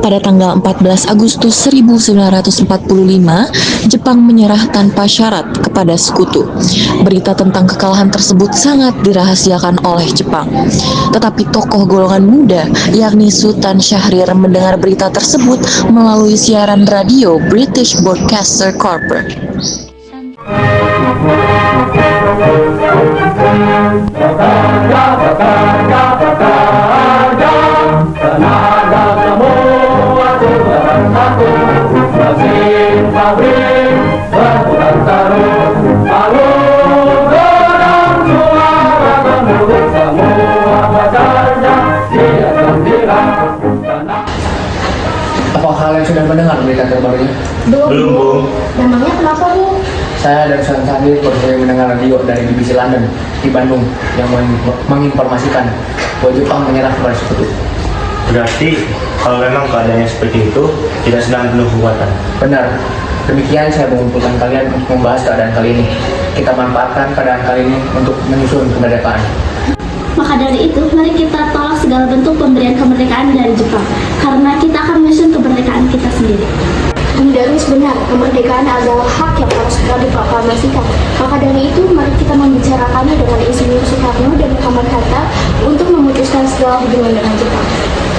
Pada tanggal 14 Agustus 1945, Jepang menyerah tanpa syarat kepada sekutu. Berita tentang kekalahan tersebut sangat dirahasiakan oleh Jepang. Tetapi tokoh golongan muda, yakni Sultan Syahrir, mendengar berita tersebut melalui siaran radio British Broadcaster Corporation. Apa kalian sudah mendengar berita terbarunya? Belum, Bu. Memangnya kenapa, Bu? Saya dan Sultan Syahrir baru saja mendengar radio dari BBC London di Bandung yang menginformasikan bahwa Jepang menyerah kepada sekutu. Berarti kalau memang keadaannya seperti itu, tidak sedang penuh kekuatan. Benar. Demikian saya mengumpulkan kalian untuk membahas keadaan kali ini. Kita manfaatkan keadaan kali ini untuk menyusun kemerdekaan. Maka dari itu, mari kita tolak segala bentuk pemberian kemerdekaan dari Jepang, karena kita akan menyusun kemerdekaan kita sendiri. Bung Darwis benar, kemerdekaan adalah hak yang harus segera diproklamasikan. Maka dari itu, mari kita membicarakannya dengan Insinyur Soekarno dan Muhammad Hatta untuk memutuskan segala hubungan dengan Jepang.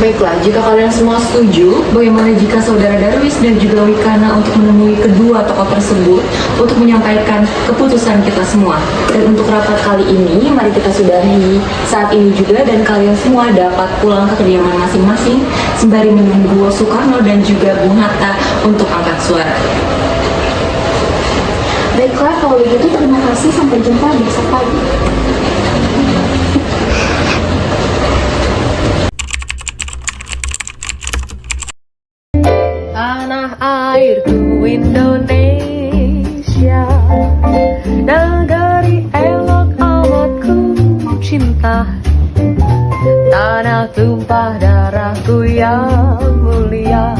Baiklah, jika kalian semua setuju, bagaimana jika Saudara Darwis dan juga Wikana untuk menemui kedua tokoh tersebut untuk menyampaikan keputusan kita semua. Dan untuk rapat kali ini, mari kita sudahi saat ini juga dan kalian semua dapat pulang ke kediaman masing-masing sembari menunggu Soekarno dan juga Bung Hatta untuk angkat suara. Baiklah, kalau begitu terima kasih, sampai jumpa besok pagi. Tanah airku Indonesia, negeri elok amat ku cinta. Tanah tumpah darahku yang mulia,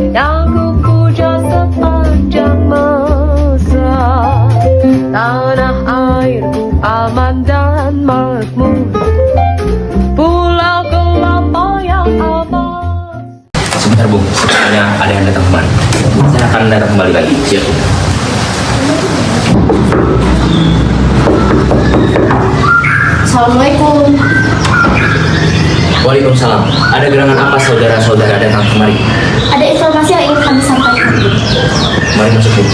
yang ku puja sepanjang masa. Tanah airku aman dan makmur, pulau kelapa yang aman. Sebentar, Bung, sepertinya ada yang datang kembali. Saya akan datang kembali lagi. Siap, Bung. Assalamualaikum. Waalaikumsalam. Ada gerangan apa saudara-saudara datang kemari? Ada informasi yang ingin kami sampaikan. Mari masuk, Bung.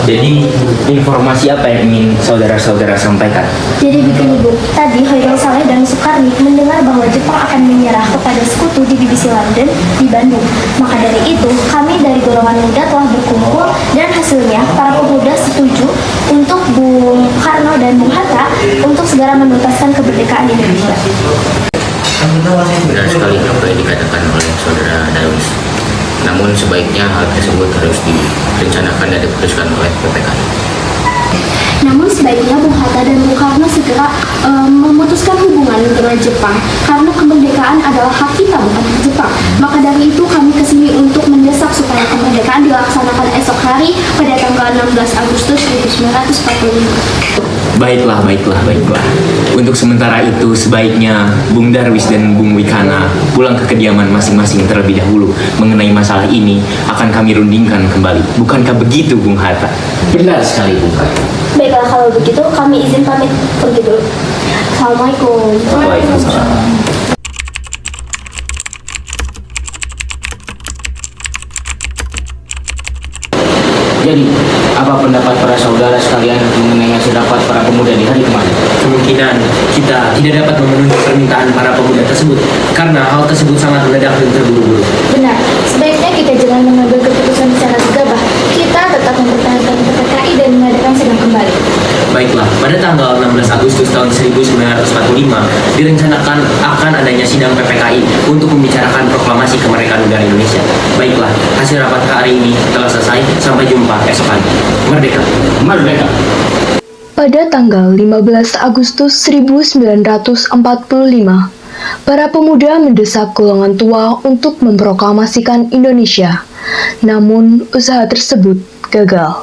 Jadi, informasi apa yang ingin saudara-saudara sampaikan? Jadi begini, Bu, tadi Hoirul Saleh dan Soekarni mendengar bahwa Jepang akan menyerah kepada sekutu di BBC London di Bandung. Maka dari itu, kami dari golongan muda telah berkumpul dan hasilnya para pemuda setuju untuk Bung Karno dan Bung Hatta untuk segera menuntaskan kemerdekaan Indonesia. Benar sekali apa yang dikatakan oleh saudara Darwis. Namun sebaiknya hal tersebut harus direncanakan dan diputuskan oleh PPKI. Namun sebaiknya Bung Hatta dan Bung Karno segera memutuskan hubungan dengan Jepang, karena kemerdekaan adalah hak kita, bukan hak Jepang. Maka dari itu kami kesini untuk mendesak supaya kemerdekaan dilaksanakan esok hari pada tanggal 16 Agustus 1945. Baiklah. Untuk sementara itu sebaiknya Bung Darwis dan Bung Wikana pulang ke kediaman masing-masing terlebih dahulu. Mengenai masalah ini akan kami rundingkan kembali. Bukankah begitu, Bung Hatta? Benar sekali, Bung. Baiklah, kalau begitu kami izin pamit pergi dulu. Assalamualaikum. Waalaikumsalam. Jadi, apa pendapat para saudara sekalian mengenai hasil rapat para pemuda di hari kemarin? Kemungkinan kita tidak dapat memenuhi permintaan para pemuda tersebut karena hal tersebut sangat mendadak dan terburu-buru. Benar, sebaiknya kita jangan mengambil keputusan secara gegabah. Kita tetap mempertahankan PPKI dan mengadakan sidang kembali. Baiklah, pada tanggal 16 Agustus tahun 1945 direncanakan akan adanya sidang PPKI untuk membicarakan proklamasi kemerdekaan negara Indonesia. Baiklah, hasil rapat hari ini telah selesai. Sampai jumpa esok hari. Merdeka! Merdeka! Pada tanggal 15 Agustus 1945, para pemuda mendesak golongan tua untuk memproklamasikan Indonesia. Namun, usaha tersebut gagal.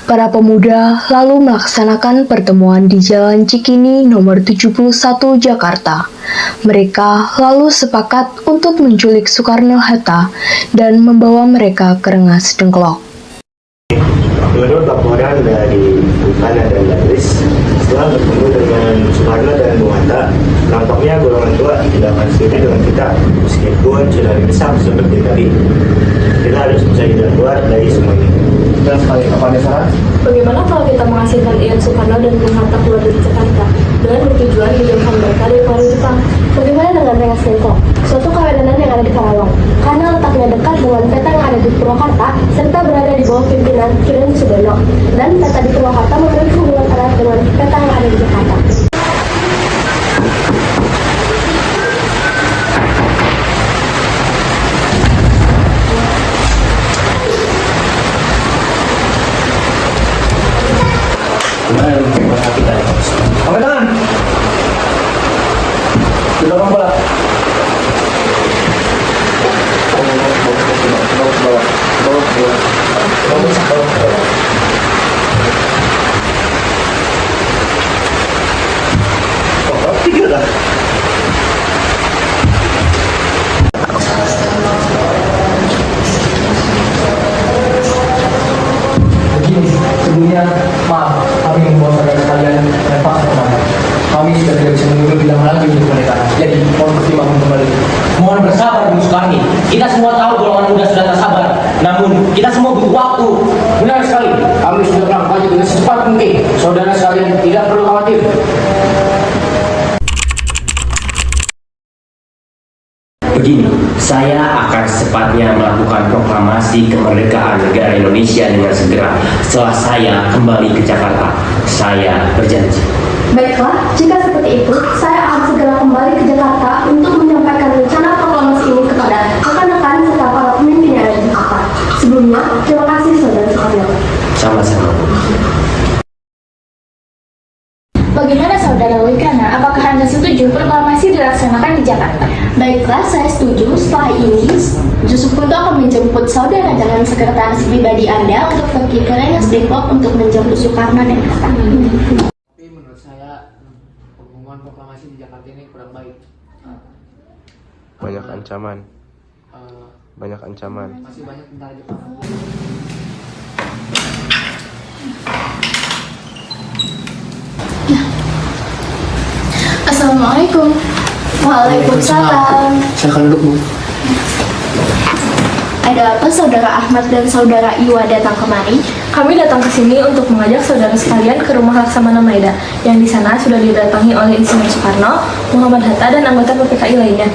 para pemuda lalu melaksanakan pertemuan di Jalan Cikini nomor 71 Jakarta. Mereka lalu sepakat untuk menculik Soekarno-Hatta dan membawa mereka ke Rengas Dengklok. Menurut laporan dari Wikana dan Darwis, setelah bertemu dengan Soekarno dan Bung Hatta, nampaknya golongan tua tidak akan setuju dengan kita, meskipun sudah didesak seperti tadi. Kita harus bisa jalan keluar dari semua ini. Dan sekali kepada saran, Bagaimana kalau kita menghasilkan Ian Soekarno dan Bung Hatta keluar dari Jakarta dengan bertujuan menjauhkan mereka dari pengaruh Jepang? Bagaimana dengan Rengas Dengklok, suatu kawedanan yang ada di Karawang? Karena letaknya dekat dengan peta yang ada di Purwakarta serta berada di bawah pimpinan Kiren Sudono, dan peta di Purwakarta memiliki hubungan erat dengan peta yang ada di Jakarta. komandan, sudah kamu bola. Tiga dah. Begini, sebelumnya maaf kami membawa saudara sekalian dan paksa kemana. Kami sudah tidak bisa menunggu lebih lama lagi untuk mereka. Jadi mohon pertimbangkan kembali. Mohon bersabar Bung Sukarni. Kita semua tahu golongan muda sudah tak sabar. Namun kita semua butuh waktu. Benar sekali, kami sudah melakukannya dengan secepat mungkin. Saudara sekalian tidak perlu khawatir. Begini, saya akan secepatnya melakukan proklamasi kemerdekaan negara Indonesia dengan segera setelah saya kembali ke Jakarta. Saya berjanji. Baiklah, jika seperti itu, saya akan segera kembali ke Jakarta untuk menyampaikan rencana proklamasi ini kepada rekan-rekan serta para pemimpin yang ada di Jakarta. Sebelumnya, terima kasih Saudara Soekarno. Sama-sama. Bagaimana Saudara Wikana? Apakah Anda setuju proklamasi dilaksanakan di Jakarta? Baiklah, saya setuju. Setelah ini, Yusuf Punto akan menjemput saudara dengan sekretaris pribadi Anda untuk pergi ke Rengas Dengklok untuk menjemput Soekarno dan Hatta. Tapi menurut saya pengumuman proklamasi di Jakarta ini kurang baik. Banyak ancaman. Banyak ancaman. Masih banyak tentara Jepang. Assalamualaikum. Waalaikumsalam. Silakan duduk, Bu. Ada apa Saudara Ahmad dan Saudara Iwa datang kemari? Kami datang ke sini untuk mengajak saudara sekalian ke rumah Laksamana Maeda, yang di sana sudah didatangi oleh Insinyur Soekarno, Muhammad Hatta, dan anggota PPKI lainnya.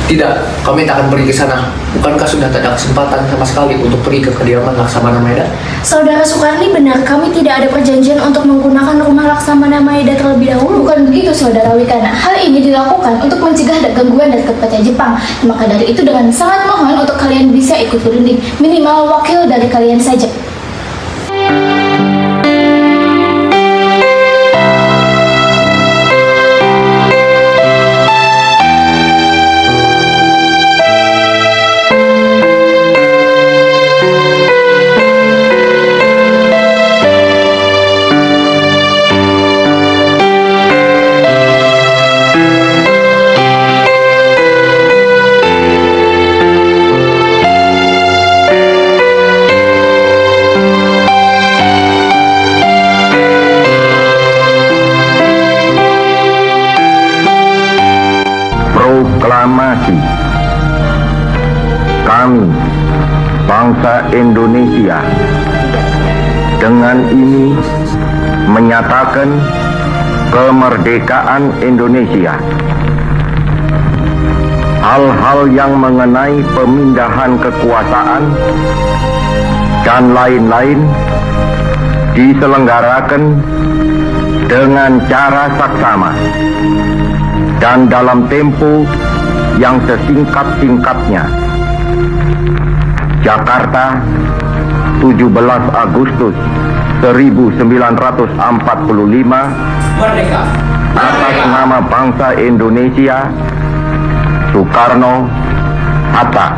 Tidak, kami tak akan pergi ke sana. Bukankah sudah tak ada kesempatan sama sekali untuk pergi ke kediaman Laksamana Maeda? Saudara Soekarni, benar kami tidak ada perjanjian untuk menggunakan rumah Laksamana Maeda terlebih dahulu. Bukan begitu Saudara Wikana. Hal ini dilakukan untuk mencegah gangguan dari kepada Jepang. Maka dari itu dengan sangat mohon untuk kalian bisa ikut berunding. Minimal wakil dari kalian saja. Proklamasi. Kami, bangsa Indonesia, dengan ini menyatakan kemerdekaan Indonesia. Hal-hal yang mengenai pemindahan kekuasaan dan lain-lain diselenggarakan dengan cara saksama dan dalam tempo yang sesingkat-singkatnya. Jakarta, 17 Agustus 1945. Merdeka. Atas nama bangsa Indonesia, Soekarno, Hatta.